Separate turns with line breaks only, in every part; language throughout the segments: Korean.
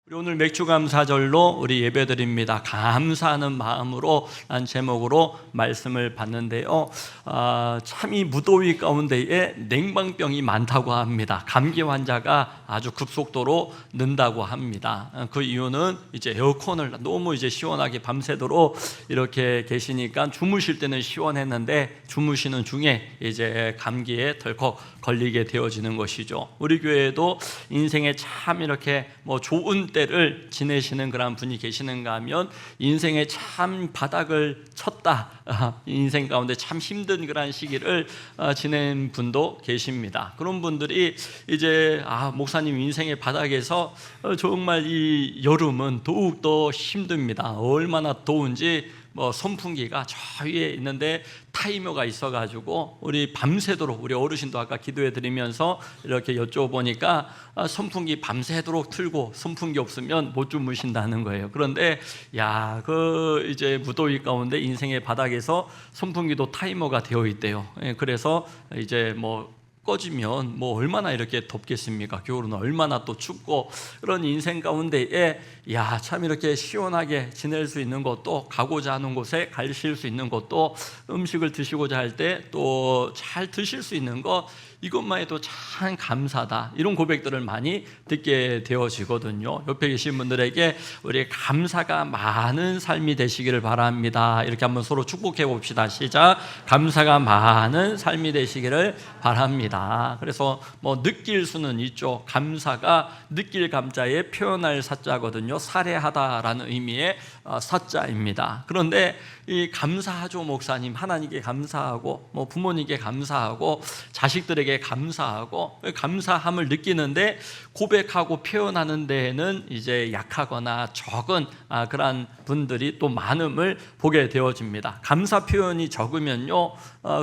우리 오늘 맥주감사절로 우리 예배드립니다. 감사하는 마음으로 란 제목으로 말씀을 봤는데요. 참 이 무더위 가운데에 냉방병이 많다고 합니다. 감기 환자가 아주 급속도로 는다고 합니다. 그 이유는 이제 에어컨을 너무 이제 시원하게 밤새도록 이렇게 계시니까 주무실 때는 시원했는데 주무시는 중에 이제 감기에 덜컥 걸리게 되어지는 것이죠. 우리 교회에도 인생에 참 이렇게 좋은 때를 지내시는 그런 분이 계시는가 하면 인생에 참 바닥을 쳤다, 인생 가운데 참 힘든 그런 시기를 지낸 분도 계십니다. 그런 분들이 이제 목사님 인생의 바닥에서 정말 이 여름은 더욱더 힘듭니다. 얼마나 더운지 선풍기가 저 위에 있는데 타이머가 있어가지고 우리 밤새도록, 우리 어르신도 아까 기도해 드리면서 이렇게 여쭤보니까 선풍기 밤새도록 틀고 선풍기 없으면 못 주무신다는 거예요. 그런데 이제 무더위 가운데 인생의 바닥에서 선풍기도 타이머가 되어 있대요. 그래서 이제 꺼지면 얼마나 이렇게 덥겠습니까? 겨울은 얼마나 또 춥고, 그런 인생 가운데에 참 이렇게 시원하게 지낼 수 있는 것도, 가고자 하는 곳에 가실 수 있는 것도, 음식을 드시고자 할 때 또 잘 드실 수 있는 것, 이것만 해도 참 감사다, 이런 고백들을 많이 듣게 되어지거든요. 옆에 계신 분들에게 우리 감사가 많은 삶이 되시기를 바랍니다. 이렇게 한번 서로 축복해 봅시다. 시작. 감사가 많은 삶이 되시기를 바랍니다. 그래서 느낄 수는 있죠. 감사가 느낄 감자에 표현할 사자거든요. 살해하다라는 의미의 사자입니다. 그런데 이 감사하죠, 목사님. 하나님께 감사하고 부모님께 감사하고 자식들에게 감사하고, 감사함을 느끼는데 고백하고 표현하는 데에는 이제 약하거나 적은 그러한 분들이 또 많음을 보게 되어집니다. 감사 표현이 적으면요,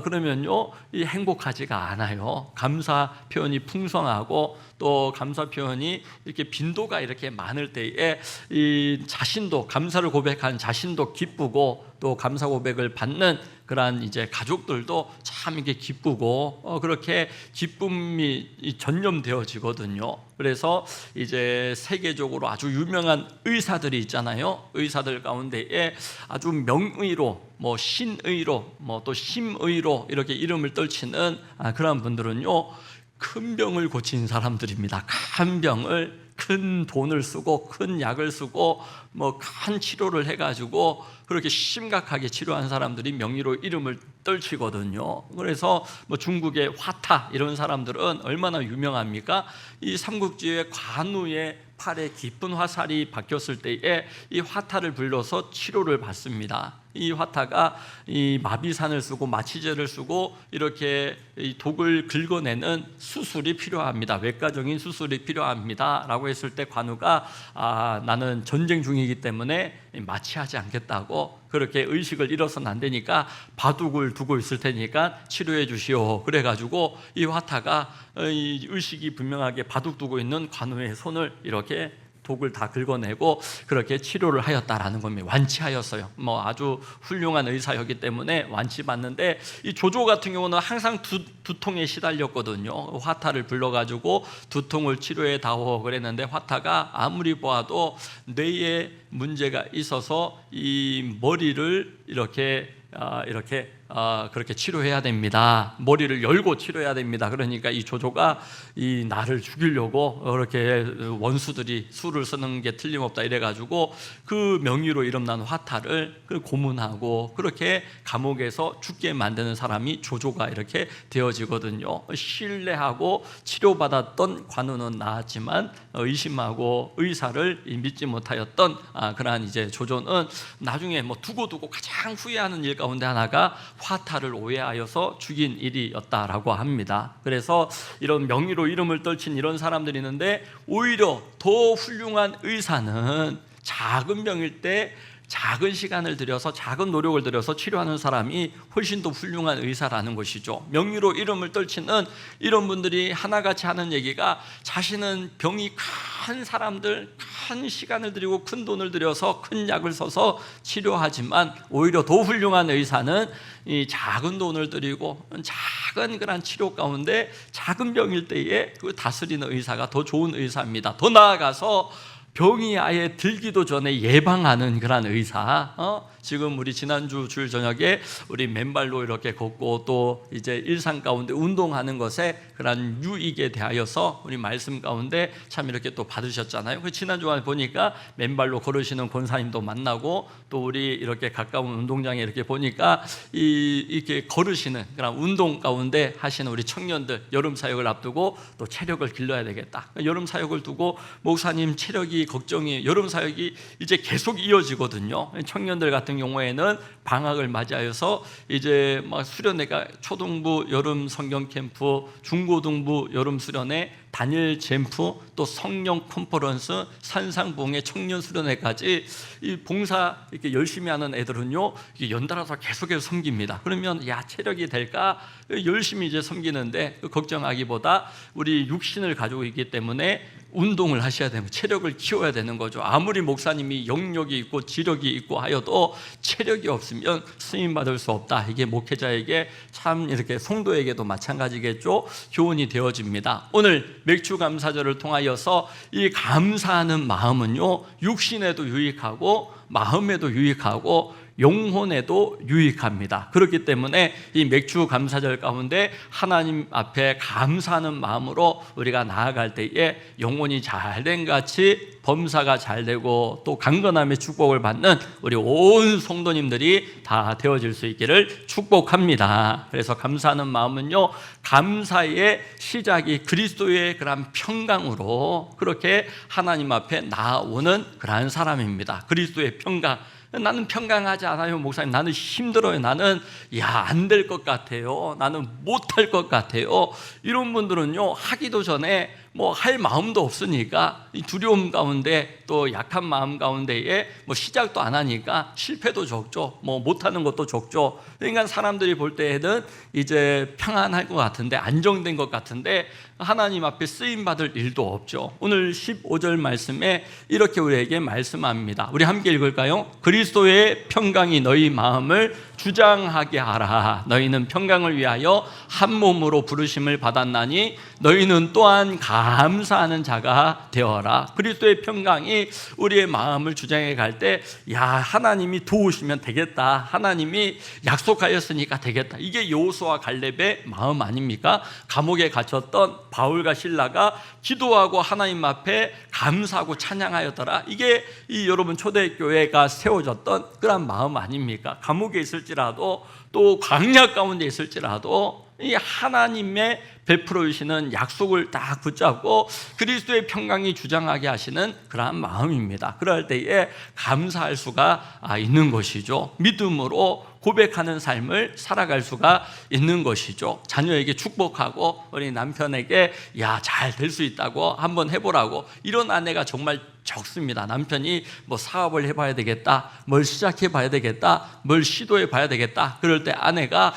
그러면요 이 행복하지가 않아요. 감사 표현이 풍성하고 또 감사 표현이 이렇게 빈도가 이렇게 많을 때에 이 자신도, 감사를 고백한 자신도 기쁘고, 또 감사 고백을 받는 그러한 이제 가족들도 참 이게 기쁘고, 그렇게 기쁨이 전염되어지거든요. 그래서 이제 세계적으로 아주 유명한 의사들이 있잖아요. 의사들 가운데에 아주 명의로, 신의로, 또 심의로 이렇게 이름을 떨치는 그런 분들은요, 큰 병을 고친 사람들입니다. 큰 병을, 큰 돈을 쓰고 큰 약을 쓰고 큰 치료를 해가지고 그렇게 심각하게 치료한 사람들이 명의로 이름을 떨치거든요. 그래서 중국의 화타 이런 사람들은 얼마나 유명합니까? 이 삼국지의 관우의 팔에 깊은 화살이 박혔을 때에 이 화타를 불러서 치료를 받습니다. 이 화타가 이 마비산을 쓰고 마취제를 쓰고 이렇게 이 독을 긁어내는 수술이 필요합니다. 외과적인 수술이 필요합니다 라고 했을 때 관우가 나는 전쟁 중이기 때문에 마취하지 않겠다고, 그렇게 의식을 잃어서는 안 되니까 바둑을 두고 있을 테니까 치료해 주시오. 그래가지고 이 화타가 이 의식이 분명하게 바둑 두고 있는 관우의 손을 이렇게 독을 다 긁어내고 그렇게 치료를 하였다라는 겁니다. 완치하였어요. 아주 훌륭한 의사였기 때문에 완치받는데, 이 조조 같은 경우는 항상 두통에 시달렸거든요. 화타를 불러가지고 두통을 치료해 다오 그랬는데, 화타가 아무리 보아도 뇌에 문제가 있어서 이 머리를 그렇게 치료해야 됩니다. 머리를 열고 치료해야 됩니다. 그러니까 이 조조가 이 나를 죽이려고 그렇게 원수들이 수를 쓰는 게 틀림없다 이래가지고 그 명의로 이름난 화타를 고문하고 그렇게 감옥에서 죽게 만드는 사람이 조조가 이렇게 되어지거든요. 신뢰하고 치료받았던 관우는 나았지만 의심하고 의사를 믿지 못하였던 그러한 이제 조조는 나중에 두고 가장 후회하는 일 가운데 하나가 화타를 오해하여서 죽인 일이었다라고 합니다. 그래서 이런 명의로 이름을 떨친 이런 사람들이 있는데, 오히려 더 훌륭한 의사는 작은 병일 때 작은 시간을 들여서, 작은 노력을 들여서 치료하는 사람이 훨씬 더 훌륭한 의사라는 것이죠. 명의로 이름을 떨치는 이런 분들이 하나같이 하는 얘기가, 자신은 병이 큰 사람들, 큰 시간을 들이고 큰 돈을 들여서 큰 약을 써서 치료하지만, 오히려 더 훌륭한 의사는 이 작은 돈을 들이고 작은 그런 치료 가운데 작은 병일 때에 그 다스리는 의사가 더 좋은 의사입니다. 더 나아가서 병이 아예 들기도 전에 예방하는 그런 의사. 지금 우리 지난주 주일 저녁에 우리 맨발로 이렇게 걷고 또 이제 일상 가운데 운동하는 것에 그런 유익에 대하여서 우리 말씀 가운데 참 이렇게 또 받으셨잖아요. 그 지난주에 보니까 맨발로 걸으시는 권사님도 만나고 또 우리 이렇게 가까운 운동장에 이렇게 보니까 이렇게 걸으시는 그런 운동 가운데 하시는 우리 청년들, 여름 사역을 앞두고 또 체력을 길러야 되겠다. 여름 사역을 두고 목사님 체력이 걱정이, 여름 사역이 이제 계속 이어지거든요. 청년들 같은 경우에는 방학을 맞이하여서 이제 막 수련회가 초등부 여름 성경 캠프, 중고등부 여름 수련회, 단일 잼프, 또 성령 컨퍼런스, 산상봉의 청년 수련회까지 이 봉사 이렇게 열심히 하는 애들은요, 연달아서 계속해서 섬깁니다. 그러면 야, 체력이 될까? 열심히 이제 섬기는데 걱정하기보다 우리 육신을 가지고 있기 때문에 운동을 하셔야 되고 체력을 키워야 되는 거죠. 아무리 목사님이 영력이 있고 지력이 있고 하여도 체력이 없으면 쓰임 받을 수 없다. 이게 목회자에게 참 이렇게 성도에게도 마찬가지겠죠. 교훈이 되어집니다. 오늘 맥주 감사절을 통하여서 이 감사하는 마음은요, 육신에도 유익하고 마음에도 유익하고 영혼에도 유익합니다. 그렇기 때문에 이 맥주 감사절 가운데 하나님 앞에 감사하는 마음으로 우리가 나아갈 때에 영혼이 잘된 같이 범사가 잘되고 또 강건함의 축복을 받는 우리 온 성도님들이 다 되어질 수 있기를 축복합니다. 그래서 감사하는 마음은요, 감사의 시작이 그리스도의 그런 평강으로 그렇게 하나님 앞에 나아오는 그러한 사람입니다. 그리스도의 평강. 나는 평강하지 않아요, 목사님. 나는 힘들어요. 나는 안 될 것 같아요. 나는 못할 것 같아요. 이런 분들은요, 하기도 전에 뭐 할 마음도 없으니까 이 두려움 가운데 또 약한 마음 가운데에 뭐 시작도 안 하니까 실패도 적죠. 뭐 못하는 것도 적죠. 그러니까 사람들이 볼 때에는 이제 평안할 것 같은데, 안정된 것 같은데 하나님 앞에 쓰임 받을 일도 없죠. 오늘 15절 말씀에 이렇게 우리에게 말씀합니다. 우리 함께 읽을까요? 그리스도의 평강이 너희 마음을 주장하게 하라. 너희는 평강을 위하여 한 몸으로 부르심을 받았나니 너희는 또한 감사하는 자가 되어라. 그리스도의 평강이 우리의 마음을 주장해 갈 때, 하나님이 도우시면 되겠다. 하나님이 약속하였으니까 되겠다. 이게 여호수아 갈렙의 마음 아닙니까? 감옥에 갇혔던 바울과 실라가 기도하고 하나님 앞에 감사하고 찬양하였더라. 이게 여러분 초대교회가 세워졌던 그런 마음 아닙니까? 감옥에 있을지라도 또 광야 가운데 있을지라도 이 하나님의 베풀어 주시는 약속을 딱 붙잡고 그리스도의 평강이 주장하게 하시는 그러한 마음입니다. 그럴 때에 감사할 수가 있는 것이죠. 믿음으로 고백하는 삶을 살아갈 수가 있는 것이죠. 자녀에게 축복하고 우리 남편에게 잘 될 수 있다고 한번 해보라고, 이런 아내가 정말 적습니다. 남편이 뭐 사업을 해봐야 되겠다, 뭘 시작해봐야 되겠다, 뭘 시도해봐야 되겠다, 그럴 때 아내가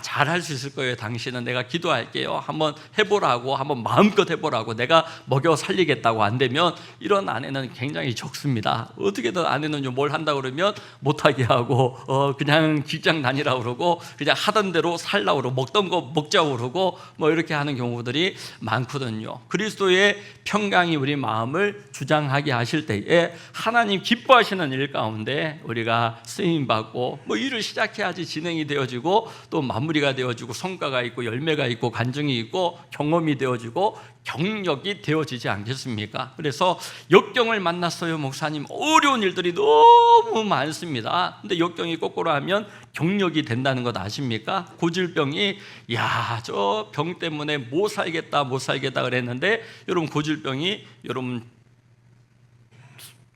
잘할 수 있을 거예요. 당신은 내가 기도할게요. 한번 해보라고, 한번 마음껏 해보라고, 내가 먹여 살리겠다고. 안 되면 이런 아내는 굉장히 적습니다. 어떻게든 아내는 뭘 한다 그러면 못하게 하고 그냥 직장 다니라고 그러고 그냥 하던 대로 살라고 그러고 먹던 거 먹자고 그러고 뭐 이렇게 하는 경우들이 많거든요. 그리스도의 평강이 우리 마음을 주장하게 하실 때에 하나님 기뻐하시는 일 가운데 우리가 쓰임받고 뭐 일을 시작해야지 진행이 되어지고 또 마무리가 되어지고 성과가 있고 열매가 있고 간증이 있고 경험이 되어지고 경력이 되어지지 않겠습니까? 그래서 역경을 만났어요, 목사님. 어려운 일들이 너무 많습니다. 근데 역경이 거꾸로 하면 경력이 된다는 것 아십니까? 고질병이 저 병 때문에 못 살겠다 그랬는데 여러분, 고질병이 여러분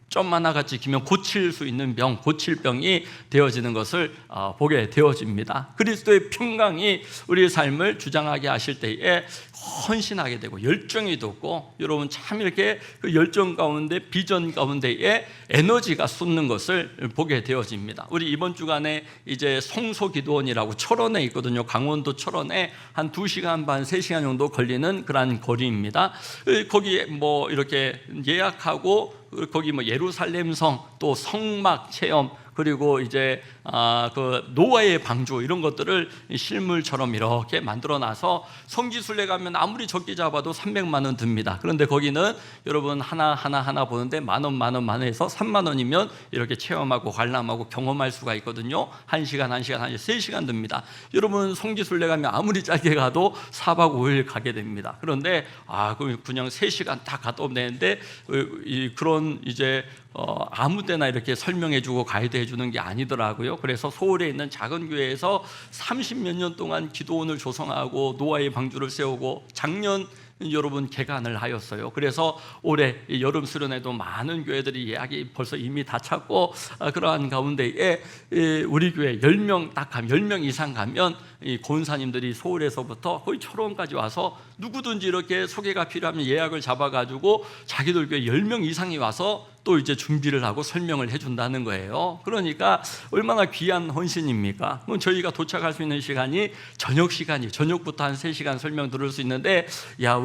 점 하나같이 기면 고칠 수 있는 병, 고칠병이 되어지는 것을 보게 되어집니다. 그리스도의 평강이 우리의 삶을 주장하게 하실 때에 헌신하게 되고 열정이 돋고, 여러분 참 이렇게 그 열정 가운데 비전 가운데에 에너지가 솟는 것을 보게 되어집니다. 우리 이번 주간에 이제 성소기도원이라고 철원에 있거든요. 강원도 철원에 한 2시간 반, 3시간 정도 걸리는 그런 거리입니다. 거기에 뭐 이렇게 예약하고 거기 뭐 예루살렘성 또 성막 체험, 그리고 이제 그 노아의 방주 이런 것들을 실물처럼 이렇게 만들어놔서 성지순례 가면 아무리 적게 잡아도 300만 원 듭니다. 그런데 거기는 여러분 하나 보는데 만 원에서 3만 원이면 이렇게 체험하고 관람하고 경험할 수가 있거든요. 1시간, 3시간 듭니다. 여러분 성지순례 가면 아무리 짧게 가도 4박 5일 가게 됩니다. 그런데 그냥 3시간 다 갔다 오면 되는데 그런 이제 아무 때나 이렇게 설명해주고 가이드해주는 게 아니더라고요. 그래서 서울에 있는 작은 교회에서 30몇 년 동안 기도원을 조성하고 노아의 방주를 세우고 작년 여러분 개관을 하였어요. 그래서 올해 여름 수련회도 많은 교회들이 예약이 벌써 이미 다 찼고, 그러한 가운데에 우리 교회 10명 딱 가면 10명 이상 가면 이 권사님들이 서울에서부터 거의 철원까지 와서 누구든지 이렇게 소개가 필요하면 예약을 잡아가지고 자기들 교회 10명 이상이 와서 또 이제 준비를 하고 설명을 해준다는 거예요. 그러니까 얼마나 귀한 헌신입니까? 그럼 저희가 도착할 수 있는 시간이 저녁부터 한 3시간 설명 들을 수 있는데,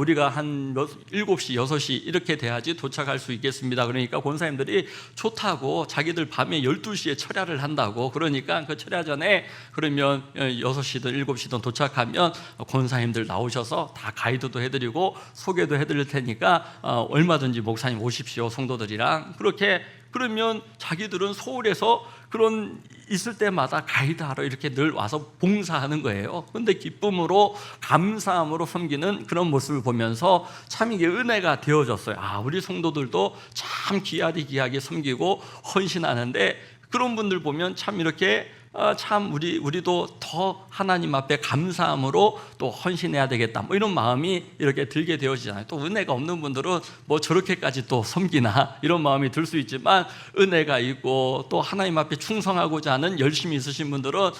우리가 한 7시, 6시 이렇게 돼야지 도착할 수 있겠습니다. 그러니까 권사님들이 좋다고 자기들 밤에 12시에 철야를 한다고, 그러니까 그 철야 전에 그러면 6시든 7시든 도착하면 권사님들 나오셔서 다 가이드도 해드리고 소개도 해드릴 테니까 얼마든지 목사님 오십시오, 성도들이랑. 그렇게 그러면 자기들은 서울에서 그런 있을 때마다 가이드하러 이렇게 늘 와서 봉사하는 거예요. 그런데 기쁨으로 감사함으로 섬기는 그런 모습을 보면서 참 이게 은혜가 되어졌어요. 우리 성도들도 참 귀하게 섬기고 헌신하는데, 그런 분들 보면 참 이렇게 참 우리도 더 하나님 앞에 감사함으로 또 헌신해야 되겠다, 이런 마음이 이렇게 들게 되어지잖아요. 또 은혜가 없는 분들은 저렇게까지 또 섬기나 이런 마음이 들 수 있지만, 은혜가 있고 또 하나님 앞에 충성하고자 하는 열심이 있으신 분들은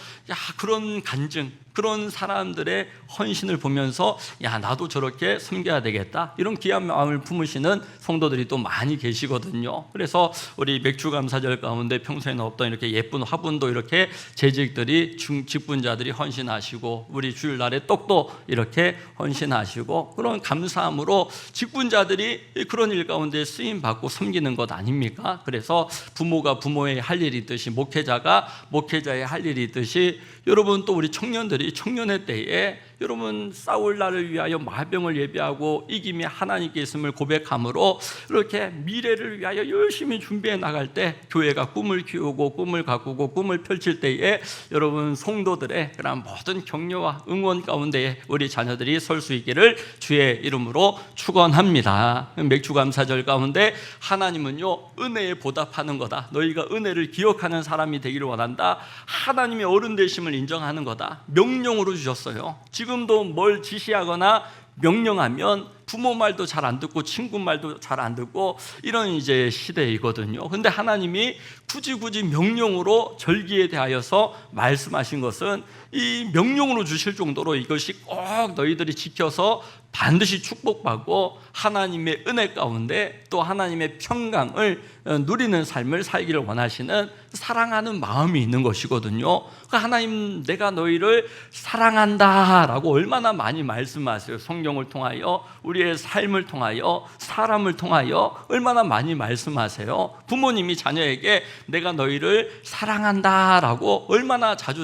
그런 간증, 그런 사람들의 헌신을 보면서 나도 저렇게 섬겨야 되겠다, 이런 귀한 마음을 품으시는 성도들이 또 많이 계시거든요. 그래서 우리 맥주감사절 가운데 평소에는 없던 이렇게 예쁜 화분도 이렇게 재직들이 직분자들이 헌신하시고, 우리 주일날에 떡도 이렇게 헌신하시고, 그런 감사함으로 직분자들이 그런 일 가운데 쓰임받고 섬기는 것 아닙니까? 그래서 부모가 부모의 할 일이 있듯이 목회자가 목회자의 할 일이 있듯이, 여러분 또 우리 청년들이 청년의 때에 여러분 싸울 날을 위하여 마병을 예비하고 이김이 하나님께 있음을 고백함으로 이렇게 미래를 위하여 열심히 준비해 나갈 때, 교회가 꿈을 키우고 꿈을 가꾸고 꿈을 펼칠 때에 여러분 성도들의 그런 모든 격려와 응원 가운데에 우리 자녀들이 설 수 있기를 주의 이름으로 축원합니다. 맥주감사절 가운데 하나님은요 은혜에 보답하는 거다, 너희가 은혜를 기억하는 사람이 되기를 원한다, 하나님의 어른 되심을 인정하는 거다, 명령으로 주셨어요. 지금도 뭘 지시하거나 명령하면 부모 말도 잘 안 듣고 친구 말도 잘 안 듣고 이런 이제 시대이거든요. 근데 하나님이 굳이 명령으로 절기에 대하여서 말씀하신 것은 이 명령으로 주실 정도로 이것이 꼭 너희들이 지켜서 반드시 축복받고 하나님의 은혜 가운데 또 하나님의 평강을 누리는 삶을 살기를 원하시는 사랑하는 마음이 있는 것이거든요. 하나님, 내가 너희를 사랑한다 라고 얼마나 많이 말씀하세요. 성경을 통하여, 우리의 삶을 통하여, 사람을 통하여 얼마나 많이 말씀하세요. 부모님이 자녀에게 내가 너희를 사랑한다 라고 얼마나 자주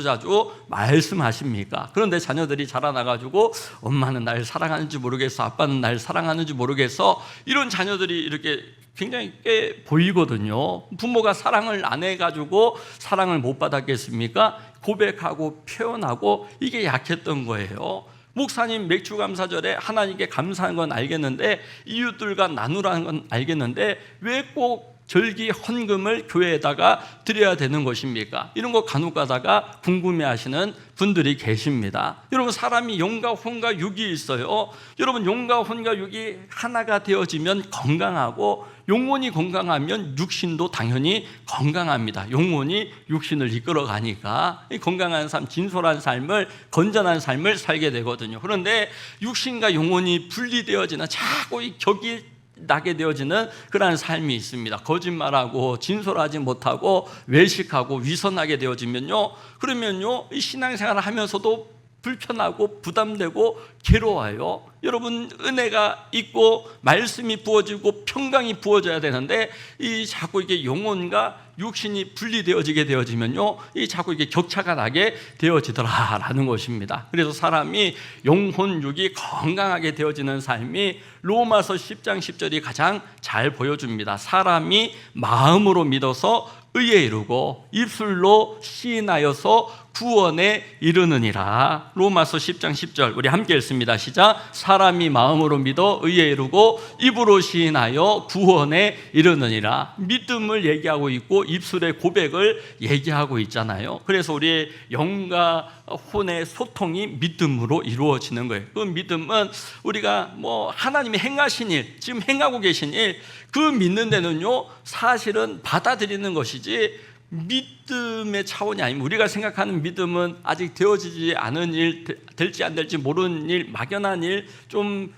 말씀하십니까? 그런데 자녀들이 자라나가지고 엄마는 날 사랑하는지 모르겠어, 아빠는 날 사랑하는지 모르겠어, 이런 자녀들이 이렇게 굉장히 꽤 보이거든요. 부모가 사랑을 안 해가지고 사랑을 못 받았겠습니까? 고백하고 표현하고 이게 약했던 거예요. 목사님 맥주감사절에 하나님께 감사한 건 알겠는데, 이웃들과 나누라는 건 알겠는데, 왜 꼭 절기 헌금을 교회에다가 드려야 되는 것입니까? 이런 거 간혹 가다가 궁금해하시는 분들이 계십니다. 여러분, 사람이 영과 혼과 육이 있어요. 여러분, 영과 혼과 육이 하나가 되어지면 건강하고, 영혼이 건강하면 육신도 당연히 건강합니다. 영혼이 육신을 이끌어가니까 건강한 삶, 진솔한 삶을, 건전한 삶을 살게 되거든요. 그런데 육신과 영혼이 분리되어지는, 자꾸 이 격이 나게 되어지는 그러한 삶이 있습니다. 거짓말하고 진솔하지 못하고 외식하고 위선하게 되어지면요, 그러면요 이 신앙생활을 하면서도 불편하고 부담되고 괴로워요. 여러분, 은혜가 있고 말씀이 부어지고 평강이 부어져야 되는데 이 자꾸 이게 영혼과 육신이 분리되어지게 되어지면요, 이 자꾸 이게 격차가 나게 되어지더라라는 것입니다. 그래서 사람이 영혼 육이 건강하게 되어지는 삶이 로마서 10장 10절이 가장 잘 보여줍니다. 사람이 마음으로 믿어서 의에 이르고 입술로 시인하여서 구원에 이르느니라. 로마서 10장 10절 우리 함께 읽습니다. 시작. 사람이 마음으로 믿어 의에 이르고 입으로 시인하여 구원에 이르느니라. 믿음을 얘기하고 있고 입술의 고백을 얘기하고 있잖아요. 그래서 우리의 영과 혼의 소통이 믿음으로 이루어지는 거예요. 그 믿음은 우리가 뭐 하나님이 행하신 일, 지금 행하고 계신 일, 그 믿는 데는요 사실은 받아들이는 것이지 믿음의 차원이 아니면, 우리가 생각하는 믿음은 아직 되어지지 않은 일, 될지 안 될지 모르는 일, 막연한 일, 좀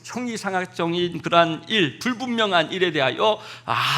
형이상학적인 그러한 일, 불분명한 일에 대하여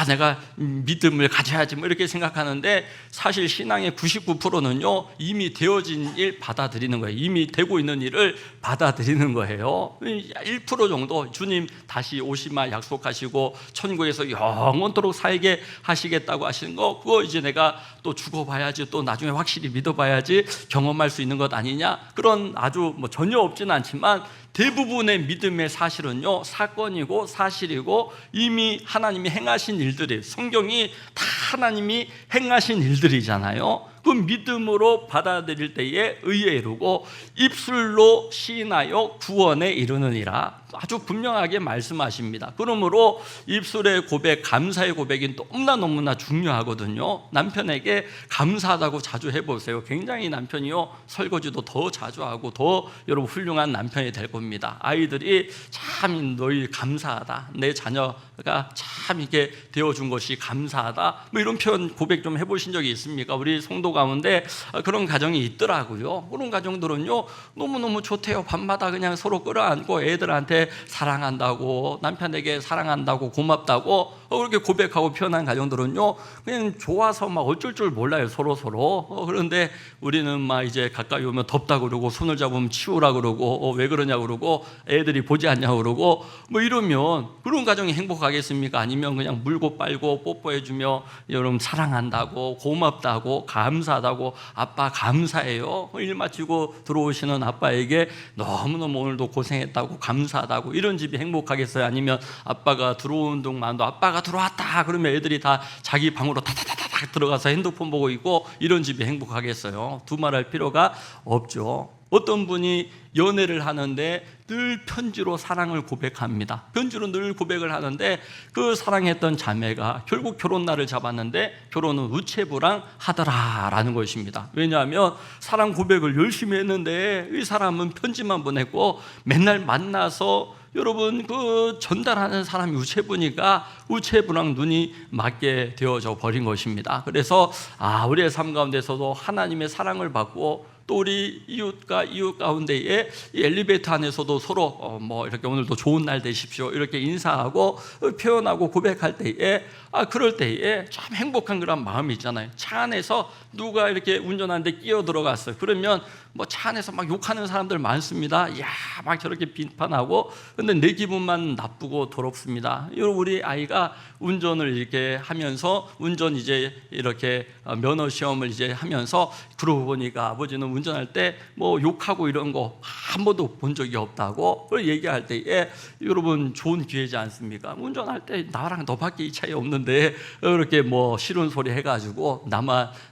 내가 믿음을 가져야지 뭐 이렇게 생각하는데, 사실 신앙의 99%는요 이미 되어진 일 받아들이는 거예요. 이미 되고 있는 일을 받아들이는 거예요. 1% 정도 주님 다시 오시마 약속하시고 천국에서 영원토록 살게 하시겠다고 하시는 거, 그거 이제 내가 또 죽어봐야지, 또 나중에 확실히 믿어봐야지 경험할 수 있는 것 아니냐, 그런 아주 뭐 전혀 없지는 않지만 대부분의 믿음의 사실은요 사건이고 사실이고 이미 하나님이 행하신 일들이에요. 성경이 다 하나님이 행하신 일들이잖아요. 그 믿음으로 받아들일 때에 의에 이르고 입술로 시인하여 구원에 이르느니라. 아주 분명하게 말씀하십니다. 그러므로 입술의 고백, 감사의 고백이 너무나 중요하거든요. 남편에게 감사하다고 자주 해보세요. 굉장히 남편이요 설거지도 더 자주 하고 더 여러분 훌륭한 남편이 될 겁니다. 아이들이 참 너희 감사하다, 내 자녀가 참 이렇게 되어준 것이 감사하다, 뭐 이런 표현 고백 좀 해보신 적이 있습니까? 우리 성도 가운데 그런 가정이 있더라고요. 그런 가정들은요 너무너무 좋대요. 밤마다 그냥 서로 끌어안고 애들한테 사랑한다고, 남편에게 사랑한다고, 고맙다고 그렇게 고백하고 표현한 가정들은요 그냥 좋아서 막 어쩔 줄 몰라요, 서로. 그런데 우리는 막 이제 가까이 오면 덥다 그러고, 손을 잡으면 치우라 그러고, 왜 그러냐 그러고, 애들이 보지 않냐 그러고, 뭐 이러면 그런 가정이 행복하겠습니까? 아니면 그냥 물고 빨고 뽀뽀해주며 여러분 사랑한다고, 고맙다고, 감사하다고, 아빠 감사해요, 일 마치고 들어오시는 아빠에게 너무너무 오늘도 고생했다고, 감사하다고, 이런 집이 행복하겠어요? 아니면 아빠가 들어온 동안도 아빠가 들어왔다 그러면 애들이 다 자기 방으로 다다다닥 들어가서 핸드폰 보고 있고, 이런 집이 행복하겠어요? 두말할 필요가 없죠. 어떤 분이 연애를 하는데 늘 편지로 사랑을 고백합니다. 편지로 늘 고백을 하는데 그 사랑했던 자매가 결국 결혼날을 잡았는데 결혼은 우체부랑 하더라라는 것입니다. 왜냐하면 사랑 고백을 열심히 했는데 이 사람은 편지만 보냈고, 맨날 만나서 여러분 그 전달하는 사람이 우체부니까 우체부랑 눈이 맞게 되어져 버린 것입니다. 그래서 우리의 삶 가운데서도 하나님의 사랑을 받고, 또 우리 이웃과 이웃 가운데에 이 엘리베이터 안에서도 서로 뭐 이렇게 오늘도 좋은 날 되십시오 이렇게 인사하고 표현하고 고백할 때에, 그럴 때에 참 행복한 그런 마음이 있잖아요. 차 안에서 누가 이렇게 운전하는데 끼어 들어갔어요. 그러면 뭐 차 안에서 막 욕하는 사람들 많습니다. 막 저렇게 비판하고, 근데 내 기분만 나쁘고 더럽습니다. 우리 아이가 운전을 이렇게 하면서 운전 이제 이렇게 면허 시험을 이제 하면서 그러고 보니까 아버지는 운전할 때 뭐 욕하고 이런 거 한 번도 본 적이 없다고 얘기할 때에, 여러분 좋은 기회지 않습니까? 운전할 때 나랑 너밖에 이 차이 없는데 이렇게 뭐 싫은 소리 해가지고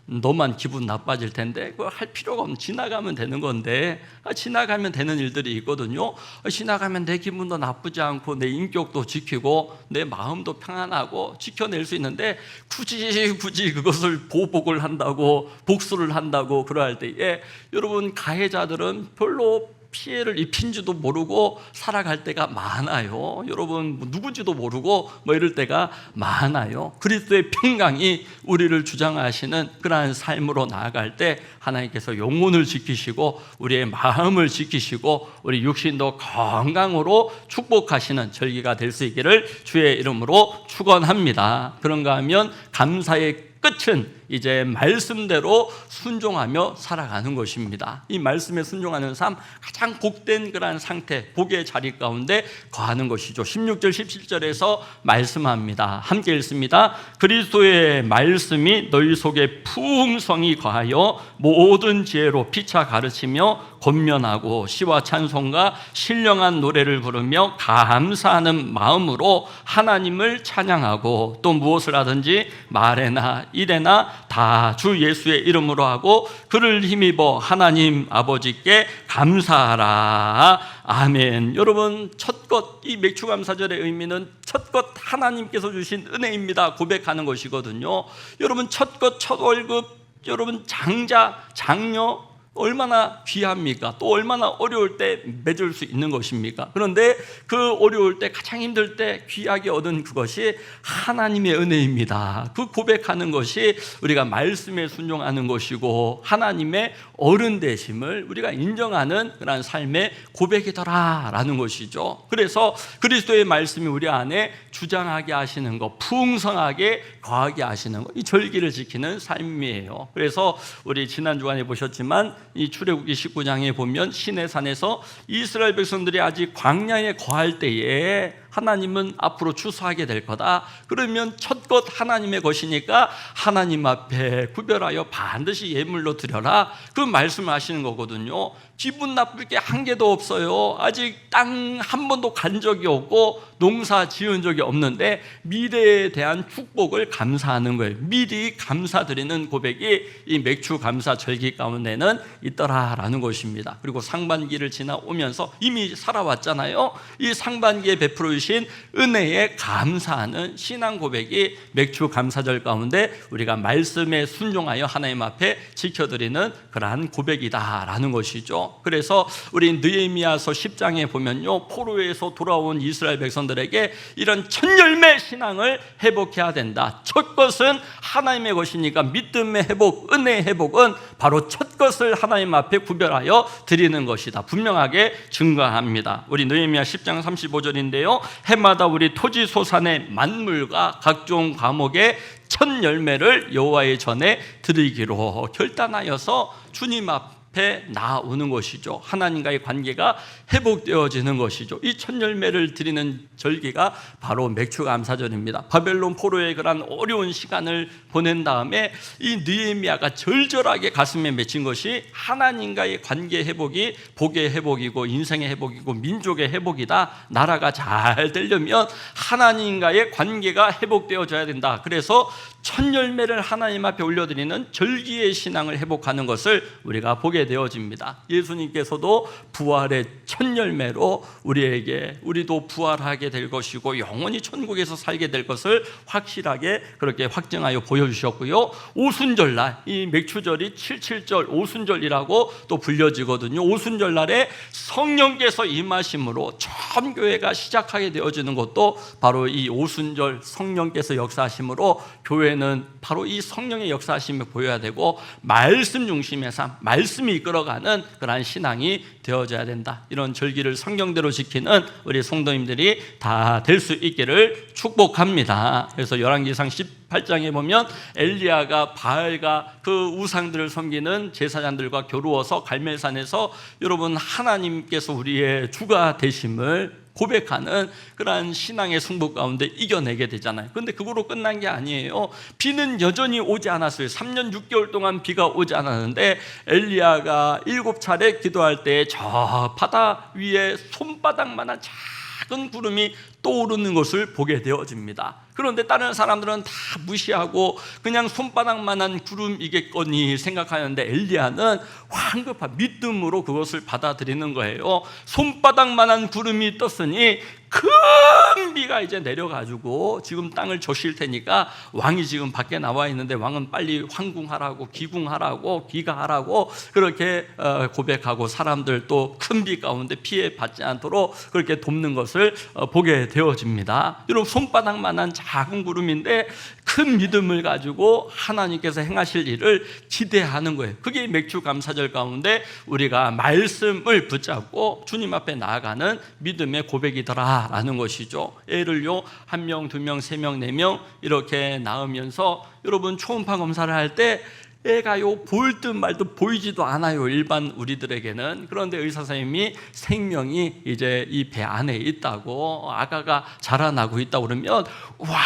너만 기분 나빠질 텐데, 그거 할 필요가 없는, 지나가면 되는 건데, 지나가면 되는 일들이 있거든요. 지나가면 내 기분도 나쁘지 않고 내 인격도 지키고 내 마음도 평안하고 지켜낼 수 있는데, 굳이 그것을 보복을 한다고, 복수를 한다고 그러할 때에 여러분 가해자들은 별로 피해를 입힌지도 모르고 살아갈 때가 많아요. 여러분 누군지도 모르고 뭐 이럴 때가 많아요. 그리스도의 평강이 우리를 주장하시는 그러한 삶으로 나아갈 때 하나님께서 영혼을 지키시고 우리의 마음을 지키시고 우리 육신도 건강으로 축복하시는 절기가 될 수 있기를 주의 이름으로 축원합니다. 그런가 하면 감사의 끝은 이제 말씀대로 순종하며 살아가는 것입니다. 이 말씀에 순종하는 삶, 가장 복된 그러한 상태, 복의 자리 가운데 거하는 것이죠. 16절 17절에서 말씀합니다. 함께 읽습니다. 그리스도의 말씀이 너희 속에 풍성히 거하여 모든 지혜로 피차 가르치며 권면하고 시와 찬송과 신령한 노래를 부르며 감사하는 마음으로 하나님을 찬양하고, 또 무엇을 하든지 말에나 일에나 다 주 예수의 이름으로 하고 그를 힘입어 하나님 아버지께 감사하라. 아멘. 여러분, 첫 것, 이 맥주감사절의 의미는 첫 것 하나님께서 주신 은혜입니다 고백하는 것이거든요. 여러분, 첫 것, 첫 월급, 여러분 장자, 장녀 얼마나 귀합니까? 또 얼마나 어려울 때 맺을 수 있는 것입니까? 그런데 그 어려울 때, 가장 힘들 때 귀하게 얻은 그것이 하나님의 은혜입니다. 그 고백하는 것이 우리가 말씀에 순종하는 것이고 하나님의 어른 되심을 우리가 인정하는 그런 삶의 고백이더라라는 것이죠. 그래서 그리스도의 말씀이 우리 안에 주장하게 하시는 것, 풍성하게 거하게 하시는 것, 이 절기를 지키는 삶이에요. 그래서 우리 지난 주간에 보셨지만 이 출애굽기 19장에 보면 시내산에서 이스라엘 백성들이 아직 광야에 거할 때에 하나님은 앞으로 추수하게 될 거다. 그러면 첫 것 하나님의 것이니까 하나님 앞에 구별하여 반드시 예물로 드려라. 그 말씀을 하시는 거거든요. 기분 나쁠 게 한 개도 없어요. 아직 땅 한 번도 간 적이 없고 농사 지은 적이 없는데 미래에 대한 축복을 감사하는 거예요. 미리 감사드리는 고백이 이 맥주 감사 절기 가운데는 있더라라는 것입니다. 그리고 상반기를 지나오면서 이미 살아왔잖아요. 이 상반기에 베풀어 주신 은혜에 감사하는 신앙 고백이 맥주 감사절 가운데 우리가 말씀에 순종하여 하나님 앞에 지켜드리는 그러한 고백이다라는 것이죠. 그래서 우리 느헤미야서 10장에 보면요, 포로에서 돌아온 이스라엘 백성들에게 이런 천열매 신앙을 회복해야 된다. 첫 것은 하나님의 것이니까 믿음의 회복, 은혜의 회복은 바로 첫 것을 하나님 앞에 구별하여 드리는 것이다. 분명하게 증거합니다. 우리 느헤미야 10장 35절인데요, 해마다 우리 토지 소산의 만물과 각종 과목의 첫 열매를 여호와의 전에 드리기로 결단하여서 주님 앞에 나오는 것이죠. 하나님과의 관계가 회복되어지는 것이죠. 이 첫 열매를 드리는 절기가 바로 맥주감사절입니다. 바벨론 포로의 그런 어려운 시간을 보낸 다음에 이 느헤미야가 절절하게 가슴에 맺힌 것이 하나님과의 관계 회복이 복의 회복이고 인생의 회복이고 민족의 회복이다. 나라가 잘 되려면 하나님과의 관계가 회복되어져야 된다. 그래서 첫 열매를 하나님 앞에 올려드리는 절기의 신앙을 회복하는 것을 우리가 보게 되어집니다. 예수님께서도 부활의 첫 열매로 우리도 부활하게 될 것이고 영원히 천국에서 살게 될 것을 확실하게 그렇게 확증하여 보여주셨고요. 오순절날, 이 맥주절이 77절 오순절이라고 또 불려지거든요. 오순절날에 성령께서 임하심으로 처음 교회가 시작하게 되어지는 것도 바로 이 오순절 성령께서 역사하심으로 교회는 바로 이 성령의 역사하심을 보여야 되고 말씀 중심의 삶, 말씀이 이끌어가는 그러한 신앙이 되어져야 된다. 이런 절기를 성경대로 지키는 우리 성도님들이 다 될 수 있기를 축복합니다. 그래서 열왕기상 18장에 보면 엘리야가 바알과 그 우상들을 섬기는 제사장들과 겨루어서 갈멜산에서 여러분 하나님께서 우리의 주가 되심을 고백하는 그러한 신앙의 승부 가운데 이겨내게 되잖아요. 그런데 그거로 끝난 게 아니에요. 비는 여전히 오지 않았어요. 3년 6개월 동안 비가 오지 않았는데 엘리야가 7차례 기도할 때 저 바다 위에 손바닥만한 작은 구름이 떠오르는 것을 보게 되어집니다. 그런데 다른 사람들은 다 무시하고 그냥 손바닥만한 구름이겠거니 생각하는데 엘리야는 황급한 믿음으로 그것을 받아들이는 거예요. 손바닥만한 구름이 떴으니 큰 비가 이제 내려가지고 지금 땅을 적실 테니까 왕이 지금 밖에 나와 있는데 왕은 빨리 황궁하라고 기궁하라고 귀가하라고 그렇게 고백하고 사람들 또 큰 비 가운데 피해 받지 않도록 그렇게 돕는 것을 보게 되어집니다. 여러분 손바닥만한 작은 구름인데 큰 믿음을 가지고 하나님께서 행하실 일을 기대하는 거예요. 그게 맥주 감사절 가운데 우리가 말씀을 붙잡고 주님 앞에 나아가는 믿음의 고백이더라라는 것이죠. 애를요 1명, 2명, 3명, 4명 이렇게 낳으면서 여러분 초음파 검사를 할 때 애가요 보일 듯 말 듯 보이지도 않아요, 일반 우리들에게는. 그런데 의사 선생님이 생명이 이제 이 배 안에 있다고, 아가가 자라나고 있다고 그러면 와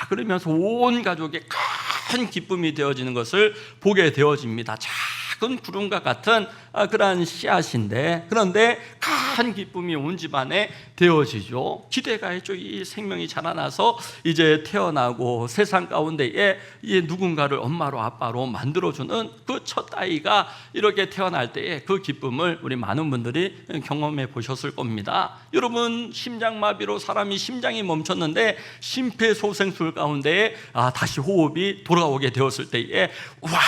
그러면서 온 가족의 큰 기쁨이 되어지는 것을 보게 되어집니다. 작은 구름과 같은 그러한 씨앗인데, 그런데 큰 기쁨이 온 집안에 되어지죠. 기대가 있죠. 이 생명이 자라나서 이제 태어나고 세상 가운데에 이 누군가를 엄마로 아빠로 만들어주는 그 첫 아이가 이렇게 태어날 때의 그 기쁨을 우리 많은 분들이 경험해 보셨을 겁니다. 여러분, 심장마비로 사람이 심장이 멈췄는데 심폐소생술 가운데에 다시 호흡이 돌아오게 되었을 때에 와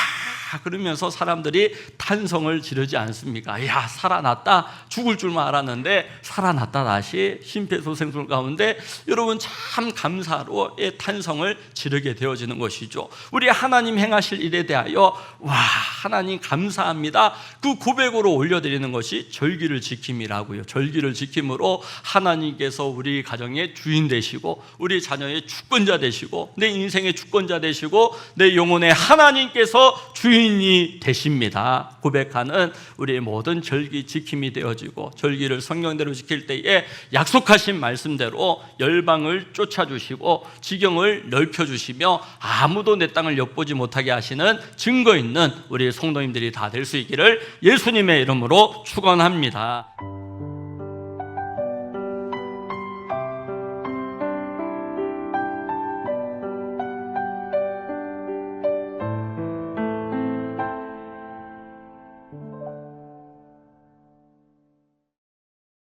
그러면서 사람들이 탄성을 지르지 않습니까? 야, 살아났다. 죽을 줄만 알았는데 살아났다. 다시 심폐소생술 가운데 여러분 참 감사로 탄성을 지르게 되어지는 것이죠. 우리 하나님 행하실 일에 대하여 와 하나님 감사합니다, 그 고백으로 올려드리는 것이 절기를 지킴이라고요. 절기를 지킴으로 하나님께서 우리 가정의 주인 되시고 우리 자녀의 주권자 되시고 내 인생의 주권자 되시고 내 영혼의 하나님께서 주인이 되십니다. 고백하는 우리의 모든 절기 지킴이 되어지고, 절기를 성경대로 지킬 때에 약속하신 말씀대로 열방을 쫓아주시고 지경을 넓혀주시며 아무도 내 땅을 엿보지 못하게 하시는 증거 있는 우리 성도님들이 다 될 수 있기를 예수님의 이름으로 축원합니다.